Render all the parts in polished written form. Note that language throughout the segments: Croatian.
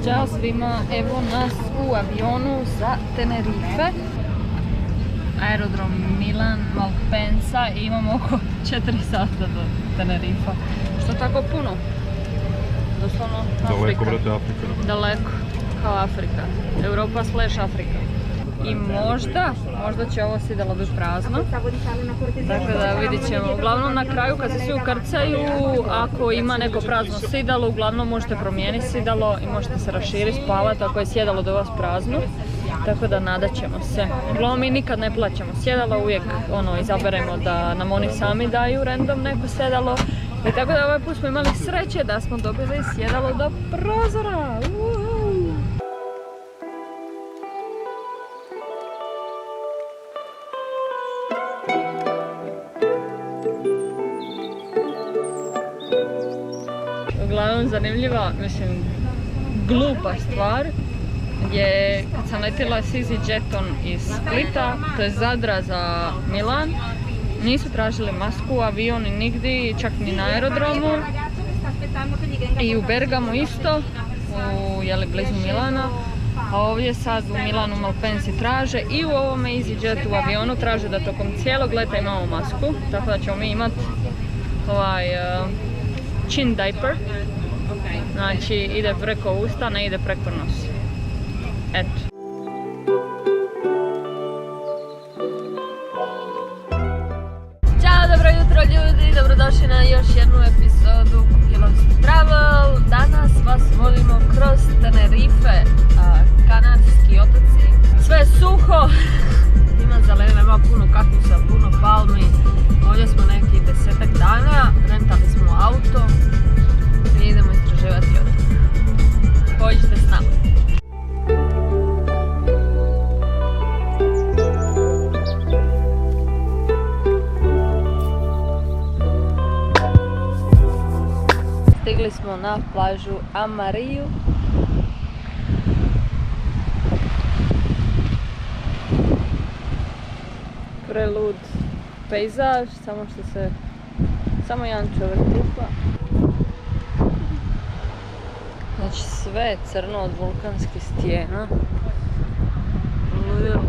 Ćao svima, evo nas u avionu za Tenerife. Aerodrom Milan, Malpensa i imamo oko 4 sata do Tenerifa. Što tako puno? Doslovno Afrika. Daleko, brate, Afrika. Daleko, kao Afrika. Europa / Afrika. I možda će ovo sidalo biti prazno. Tako da vidit ćemo. Uglavnom na kraju kad se svi ukrcaju, ako ima neko prazno sidalo, uglavnom možete promijeniti sidalo i možete se raširiti, spavati ako je sjedalo do vas prazno. Tako da nadat ćemo se. Uglavnom mi nikad ne plaćamo sjedalo, uvijek izaberemo da nam oni sami daju random neko sjedalo. I tako da ovaj put smo imali sreće da smo dobili sjedalo do prozora. Uglavnom zanimljiva, glupa stvar je kad sam letila s EasyJetom iz Splita, to je Zadra za Milan, nisu tražili masku u avionu nigdje, čak ni na aerodromu. I u Bergamu isto, blizu Milana. A ovdje sad u Milanu Malpensi traže i u ovome EasyJetu u avionu traže da tokom cijelog leta imamo masku. Tako da ćemo mi imati ovaj chin diaper. Znači ide preko usta, ne ide preko nosa. Eto. Ćao, dobro jutro ljudi, dobrodošli na još jednu epizodu Kukilovski Travel. Danas vas vodimo kroz Tenerife, Kanarski otoci. Sve je suho, ima zelenina, ima puno kaktusa, puno palmi. Ovdje smo neki 10-ak dana, rentali smo auto i idemo istraživati otok. Pođite s nama. Stigli smo na plažu Amariju. Prelud pejzaž, samo jedan čovjek kupa. Znači sve je crno od vulkanskih stijena. Ludilo.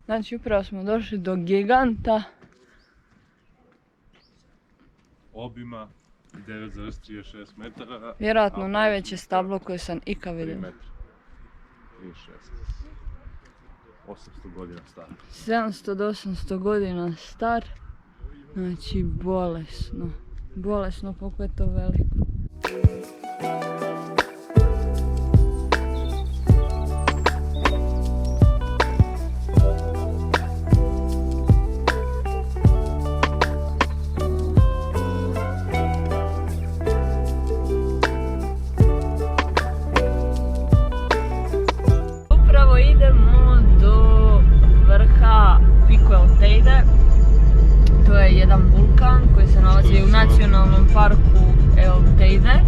Znači upravo smo došli do giganta. Obima 9,36 metara. Vjerojatno najveće stablo koje sam ikad vidio. 3 metra. 800 godina star. 700 do 800 godina star. Znači bolesno. Bolesno koliko je to veliko. To je jedan vulkan koji se nalazi u nacionalnom parku El Teide.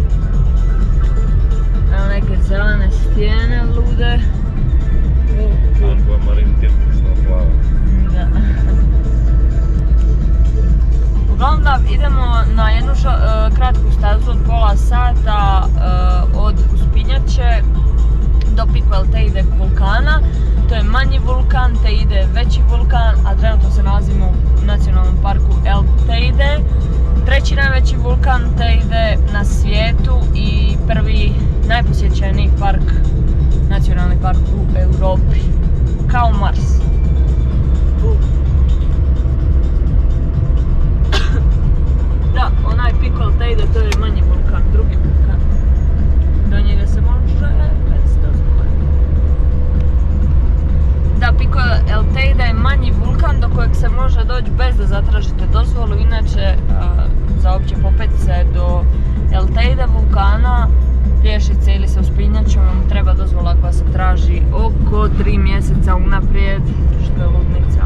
Evo neke zelene stijene lude. Uglavnom da idemo na jednu kratku stazu od pola sata od uspinjače do Pico El Teide vulkana. To je manji vulkan, Teide je veći vulkan, a trenutno se nalazimo u nacionalnom parku El Teide. Treći najveći vulkan Teide na svijetu i prvi najposjećeniji park, nacionalni park u Europi. Kao Mars. Da, onaj Pico El Teide, to je manji vulkan, drugi vulkan. Do njega se može bez dozvole. Da, Pico El Teide je manji vulkan do kojeg se može doći bez da zatražite dozvolu. Inače, za opće popetice do El Teide vulkana, pješice ili sa uspinjačom vam treba dozvola koja se traži oko 3 mjeseca unaprijed, što je ludnica.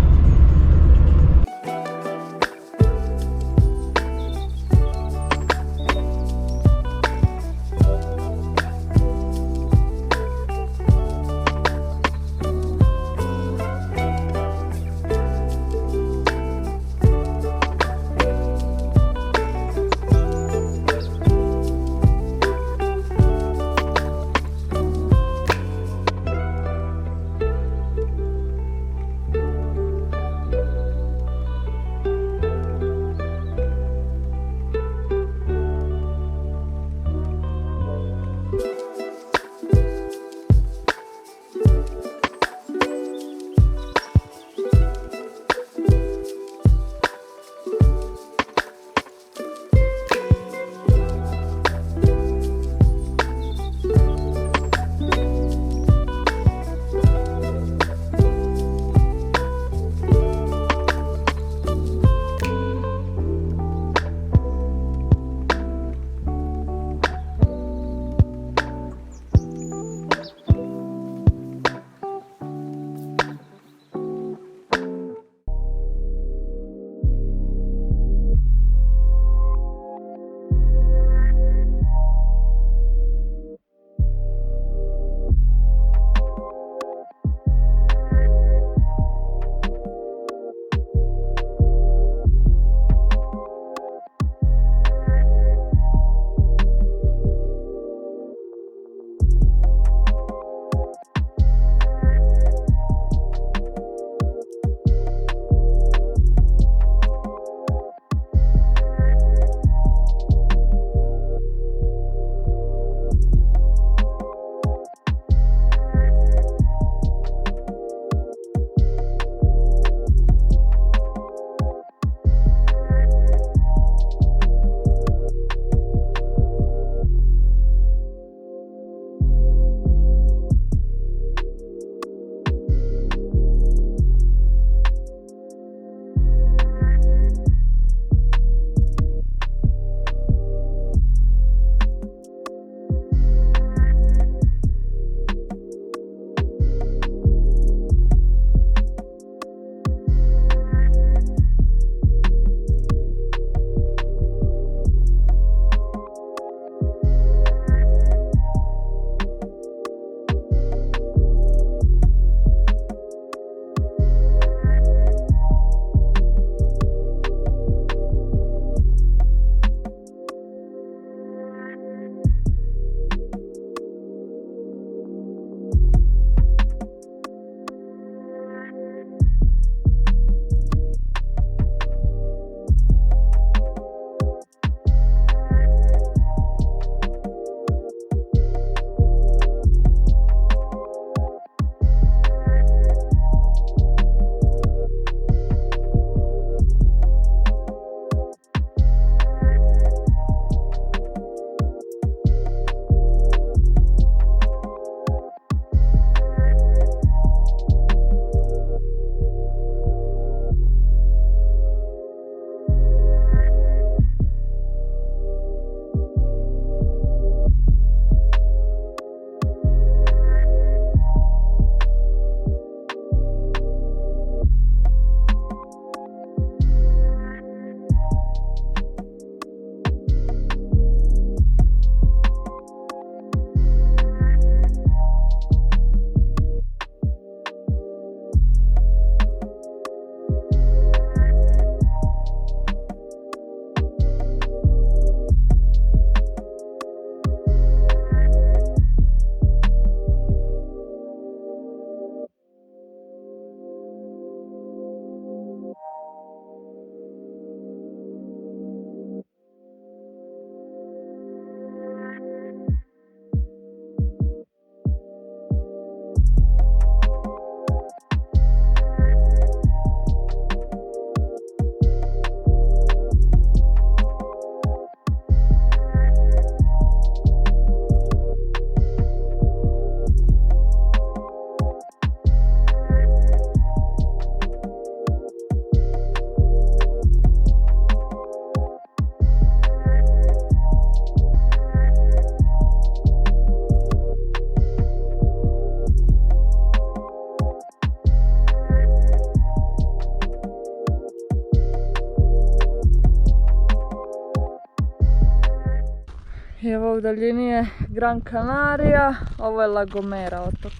I evo u daljini je Gran Canaria, ovo je La Gomera otok.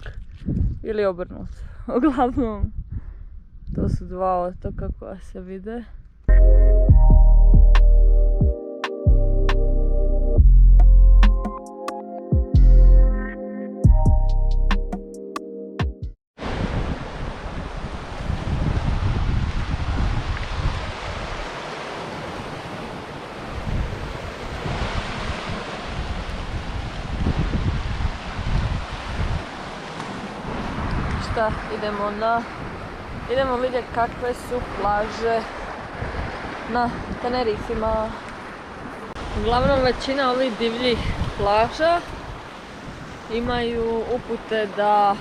Ili obrnuto. Uglavnom, to su dva otoka koja se vide. Idemo vidjeti kakve su plaže na Tenerifima. Uglavnom većina ovih divljih plaža imaju upute da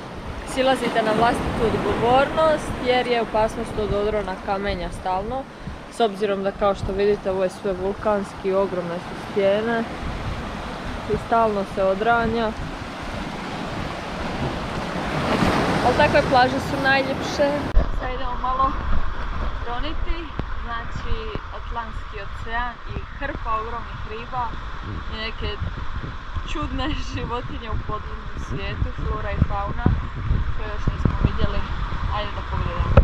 silazite na vlastitu odgovornost jer je opasnost od odrona kamenja stalno. S obzirom da kao što vidite ovo je sve vulkanski, ogromne su stijene i stalno se odranja. Ali takve plaže su najljepše. Sad idemo malo roniti, znači Atlantski ocean i hrpa ogromnih riba i neke čudne životinje u podvodnom svijetu, flora i fauna koje još nismo vidjeli. Ajde da pogledamo.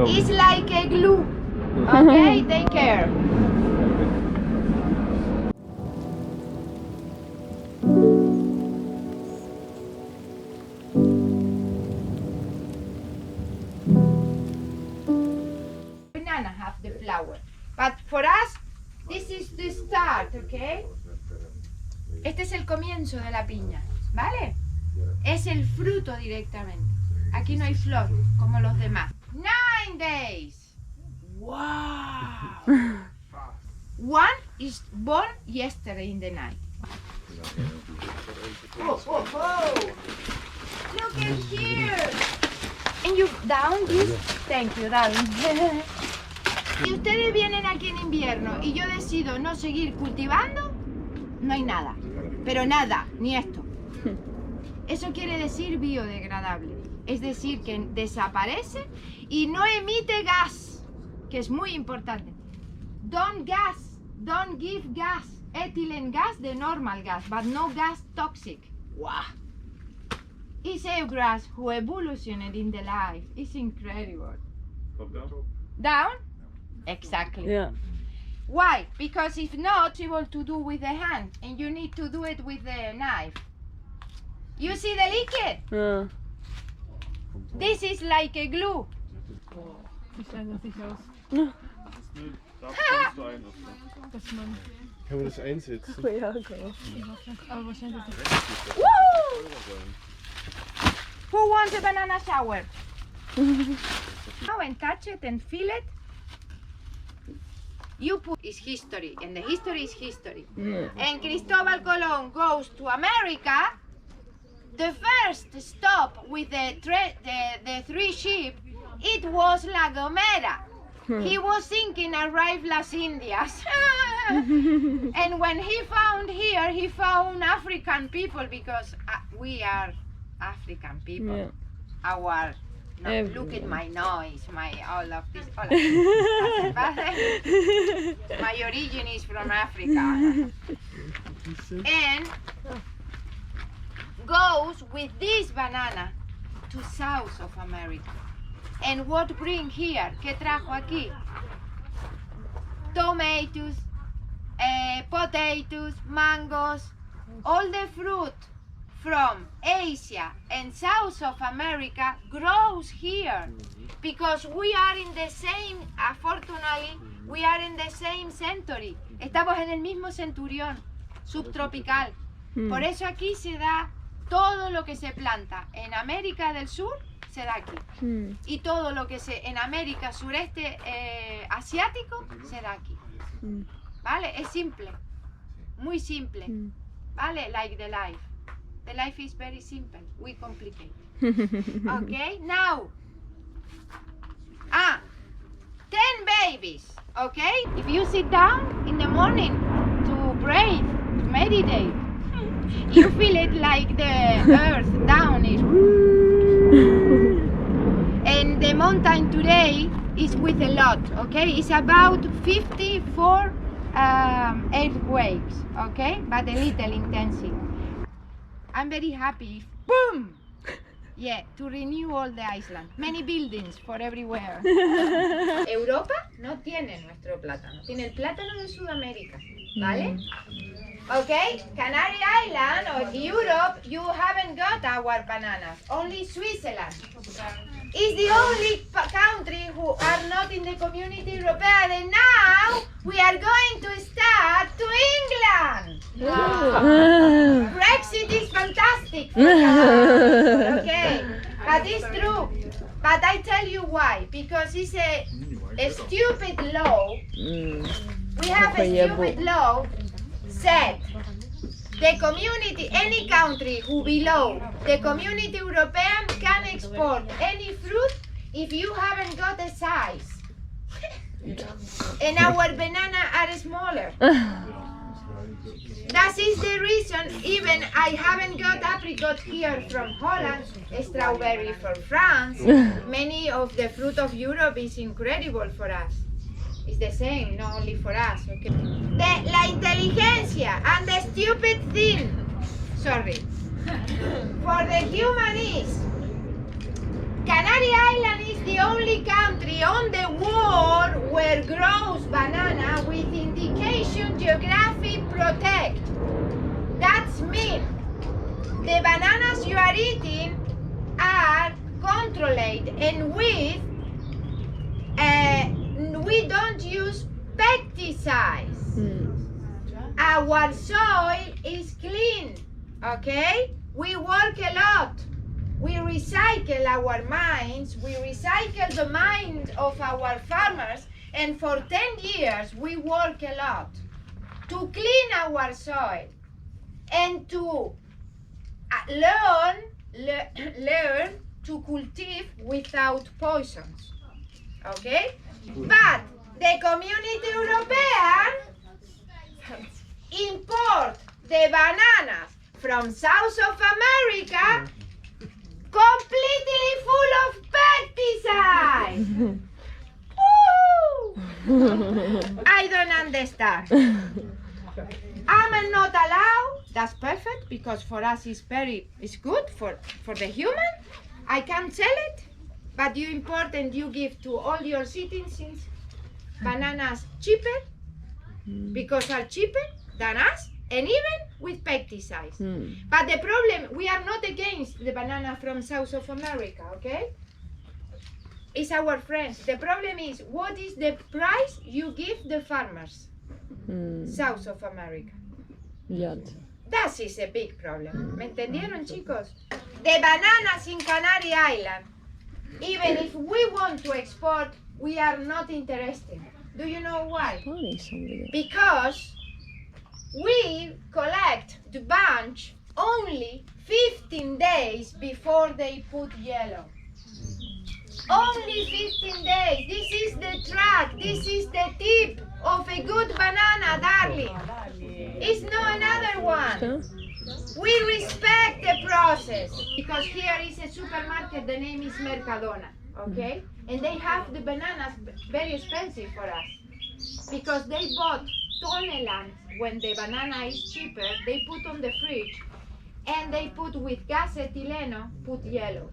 It's like a glue. Okay, take care. Banana have the flower, but for us, this is the start, okay? Este es el comienzo de la piña, ¿vale? Es el fruto directamente. Aquí no hay flor, como los demás. 9 days! Wow! One is born yesterday in the night. Oh, oh, oh! Look at here! And you down this? Thank you, darling. Si ustedes vienen aquí en invierno y yo decido no seguir cultivando, no hay nada. Pero nada, ni esto. Eso quiere decir biodegradable. Es decir, que desaparece y no emite gas, que es muy importante. Don't give gas, ethylene gas, the normal gas, but no gas toxic. Wow. It's a grass who evolutioned in the life. It's incredible. Down? Exactly. Yeah. Why? Because if not, able to do with the hand, and you need to do it with the knife. You see the liquid? Ja. This is like a glue. Kann man das einsetzen? Ja, okay. Woo! Who wants a banana shower? Now and touch it and feel it. You put is history, and the history is history. Yeah. And Cristobal Colon goes to America. The first stop with the three ship, it was La Gomera. He was thinking arrive Las Indias. And when he found here, he found African people because we are African people. Yeah. Our no, Everywhere. look at my nose, my all of this. My origin is from Africa. And goes with this banana to South of America. And what bring here? ¿Qué trajo aquí? Tomatoes, potatoes, mangoes, all the fruit from Asia and South of America grows here because we are in the same, unfortunately, we are in the same century. Estamos en el mismo centurión subtropical. Por eso aquí se da todo lo que se planta en América del Sur, se da aquí. Y todo lo que en América sureste asiático, se da aquí. ¿Vale? Es simple. Muy simple. ¿Vale? Like the life. The life is very simple. We complicate. Okay? Now. 10 babies. Okay? If you sit down in the morning to pray, to meditate, you feel it like the earth down is. And the mountain today is with a lot, okay? It's about 54 earthquakes, okay? But a little intensity. I'm very happy. Boom! Yeah, to renew all the island. Many buildings for everywhere. Europa no tiene nuestro plátano, tiene el plátano de Sudamérica, ¿vale? Okay, Canary Island or Europe, you haven't got our bananas. Only Switzerland is the only country who are not in the Community Europea. And now we are going to start to England. Brexit is fantastic for us. Okay, but it's true. But I tell you why. Because it's a stupid law. We have a stupid law said the community, any country who below the Community European can export any fruit if you haven't got a size. And our banana are smaller. That is the reason even I haven't got apricot here from Holland, strawberry from France. Many of the fruit of Europe is incredible for us. It's the same, not only for us. Okay? La inteligencia and the stupid thing, sorry, for the human is, Canary Island is the only country on the world where grows banana with indication geography protect. That's mean the bananas you are eating are controlled and with we don't use pesticides. Our soil is clean, okay? We work a lot. We recycle our minds, we recycle the mind of our farmers, and for 10 years we work a lot to clean our soil and to learn to cultivate without poisons. Okay? But the Community European import the bananas from South of America completely full of pesticides. I don't understand. I'm not allowed. That's perfect because for us it's good for the human. I can sell it, but you import and you give to all your citizens bananas cheaper because are cheaper than us and even with pesticides. But the problem, we are not against the banana from South of America, okay? It's our friends. The problem is, what is the price you give the farmers? South of America. That is a big problem. ¿Me entendieron, chicos? The bananas in Canary Islands, even if we want to export, we are not interested. Do you know why? Because we collect the bunch only 15 days before they put yellow. Only 15 days. This is the track. This is the tip of a good banana, darling. It's not another one. We respect the process because here is a supermarket. The name is Mercadona, okay? And they have the bananas very expensive for us because they bought tonneland when the banana is cheaper. They put on the fridge and they put with gas etileno, put yellow.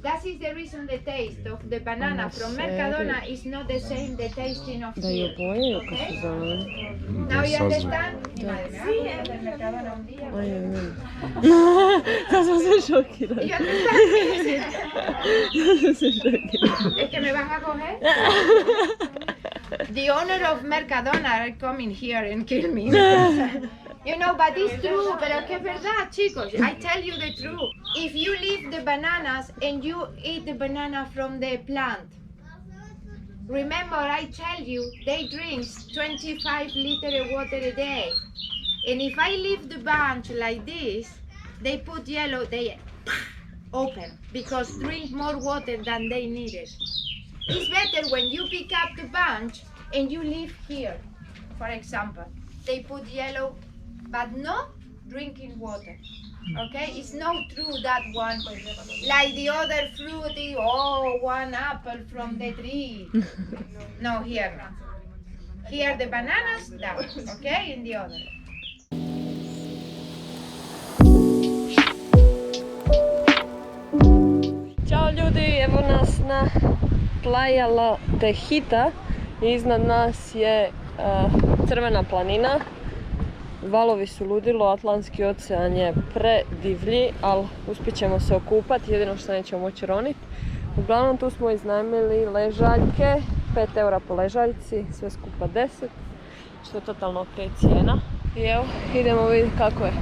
That is the reason the taste of the banana from Mercadona is not the same the tasting of here. Okay? Now you understand? You understand? ¿Es que me van a coger? The owner of Mercadona are coming here and kill me. You know, but it's true, pero que es verdad, chicos. I tell you the truth. If you leave the bananas and you eat the banana from the plant, remember I tell you, they drink 25 liters of water a day. And if I leave the bunch like this, they put yellow, they open, because drink more water than they needed. It's better when you pick up the bunch and you leave here, for example. They put yellow, but no drinking water. Okay, it's not true that one, like the other fruit, one apple from the tree. No, here no. Here the bananas down, okay, in the other. Ćao ljudi, evo nas na Playa La Tejita. Iznad nas je crvena planina. Valovi su ludilo, Atlantski ocean je predivlji, ali uspjet ćemo se okupati, jedino što nećemo moći roniti. Uglavnom tu smo iznajmili ležaljke, 5 eura po ležaljci, sve skupa 10, što je totalno ok cijena. I evo, idemo vidjeti kako je.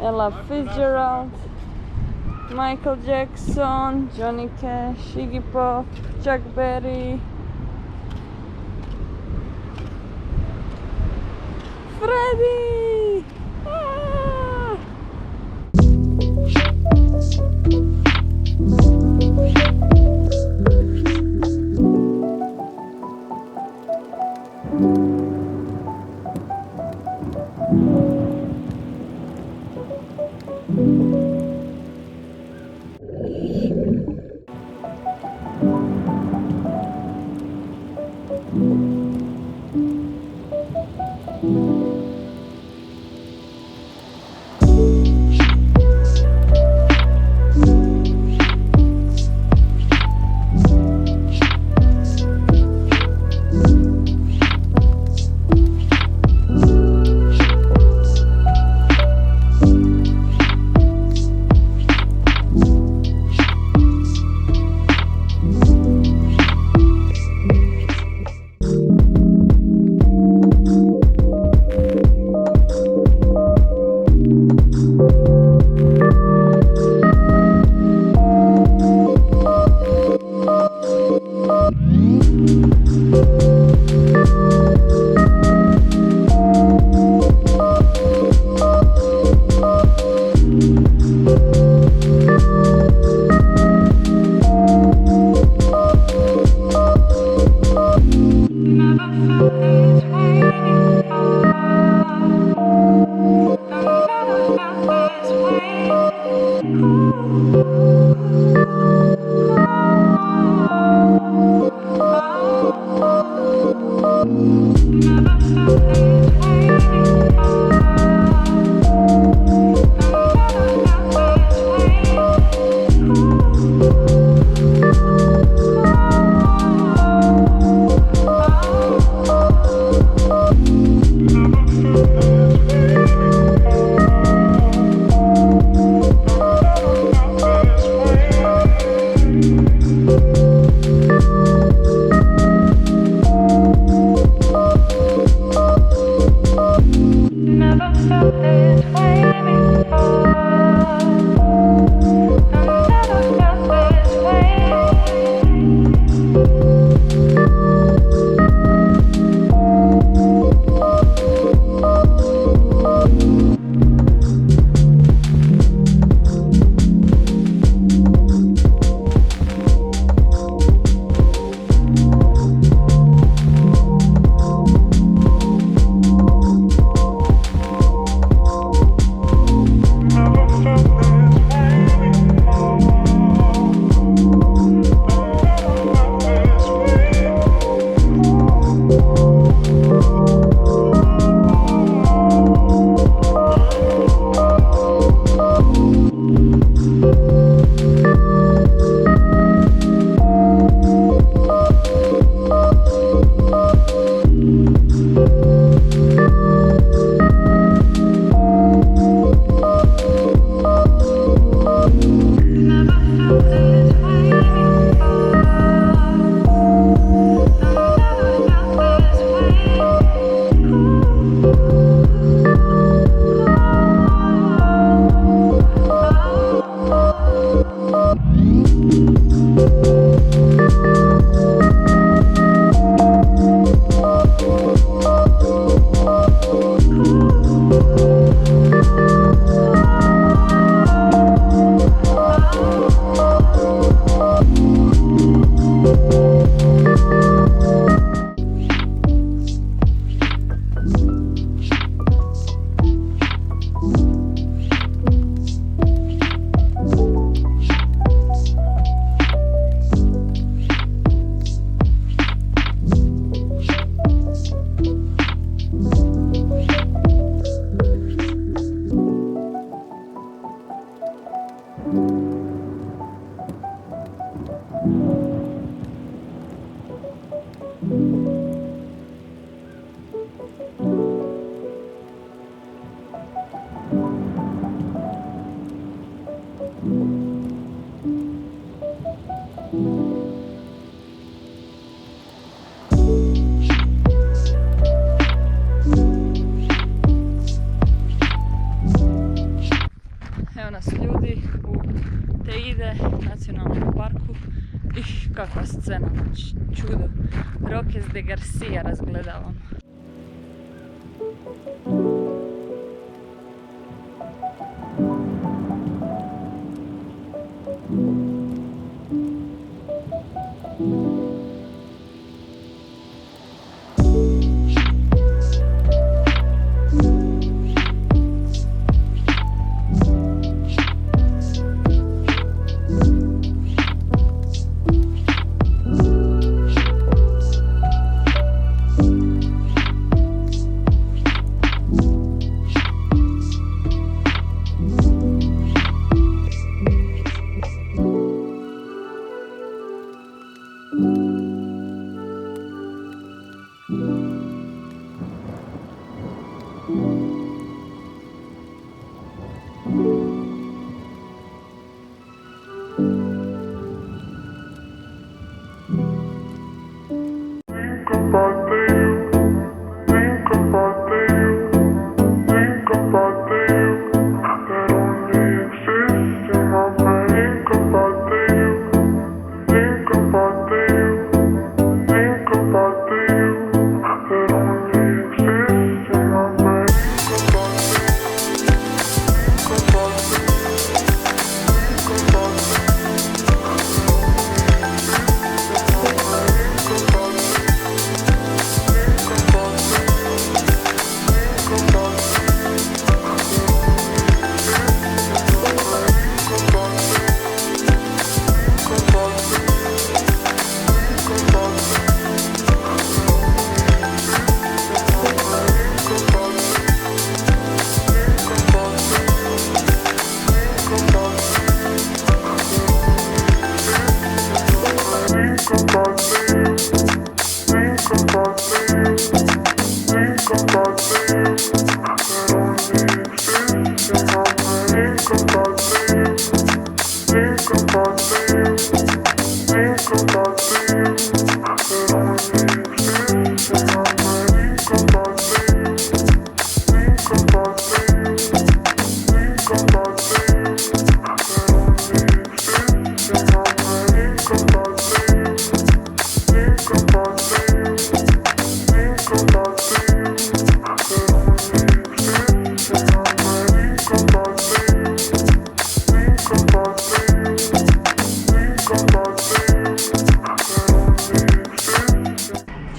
Ella Fitzgerald, Michael Jackson, Johnny Cash, Iggy Pop, Chuck Berry, Freddie! Ah! nacionalnom parku. I kakva scena, znači čudo. Roques de Garcia razgledavam.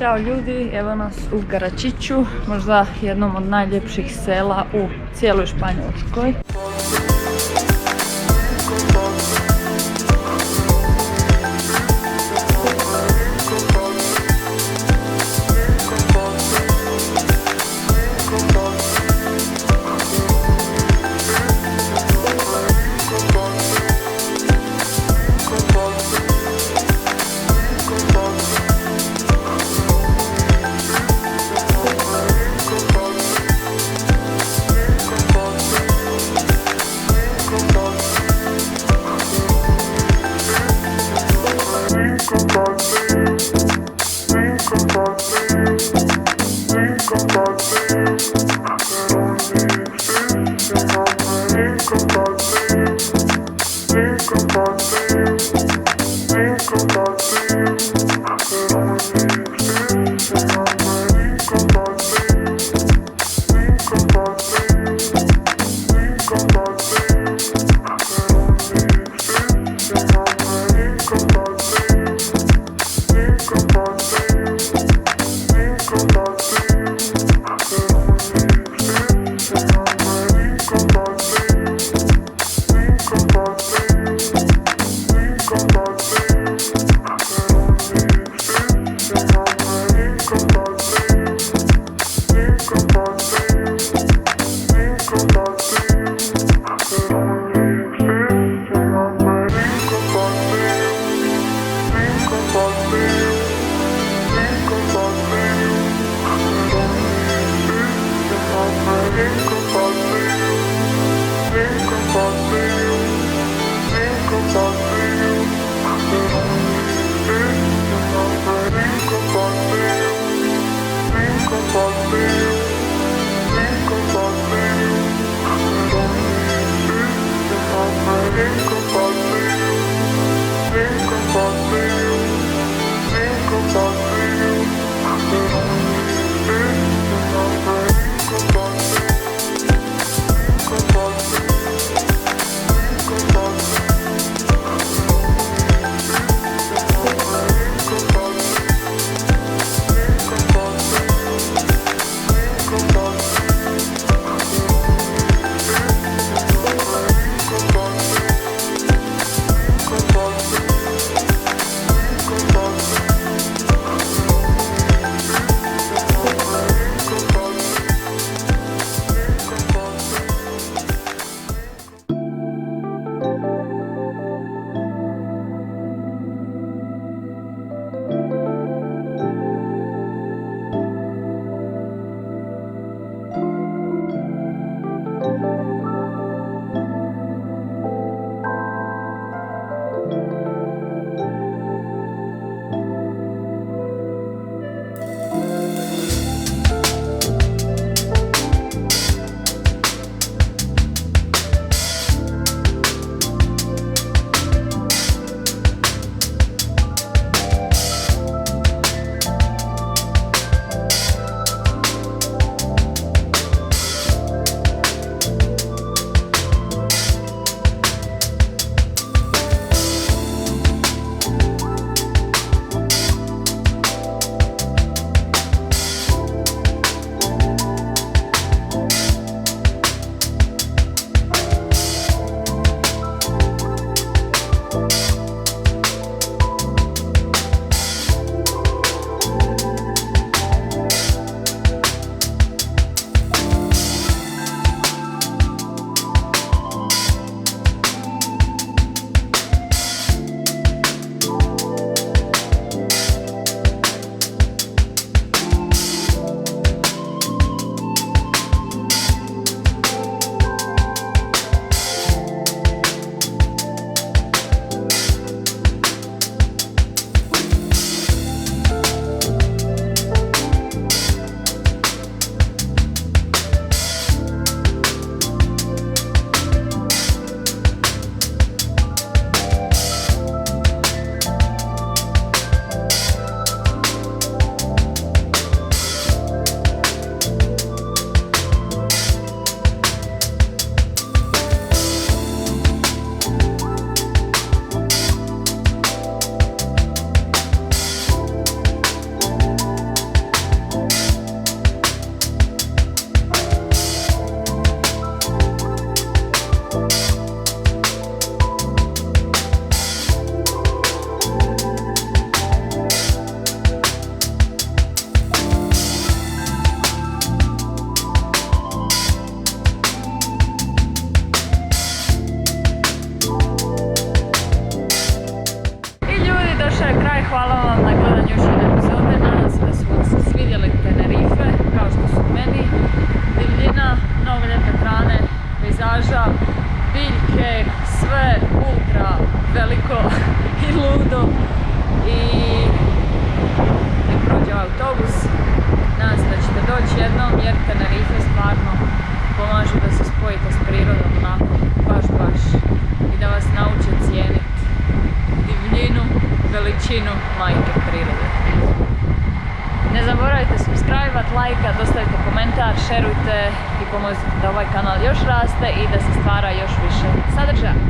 Ćao ljudi, evo nas u Garačiću, možda jednom od najljepših sela u cijeloj Španjolskoj. hvala vam na gledanju još jedne epizode. Nadam se da su vam se svidjeli Tenerife, kao što su meni. Divljina, mnogo lijepe hrane, pejzaža, biljke, sve ultra veliko i ludo. I nek prođe autobus. Nadam se da ćete doći jednom jer Tenerife stvarno pomažu da se spojite s prirodom onako baš i da vas nauče cijeniti divljinu, veličinu majke prirode. Ne zaboravite subscribe-at, lajkat, ostavite komentar, šerujte i pomozite da ovaj kanal još raste i da se stvara još više sadržaja.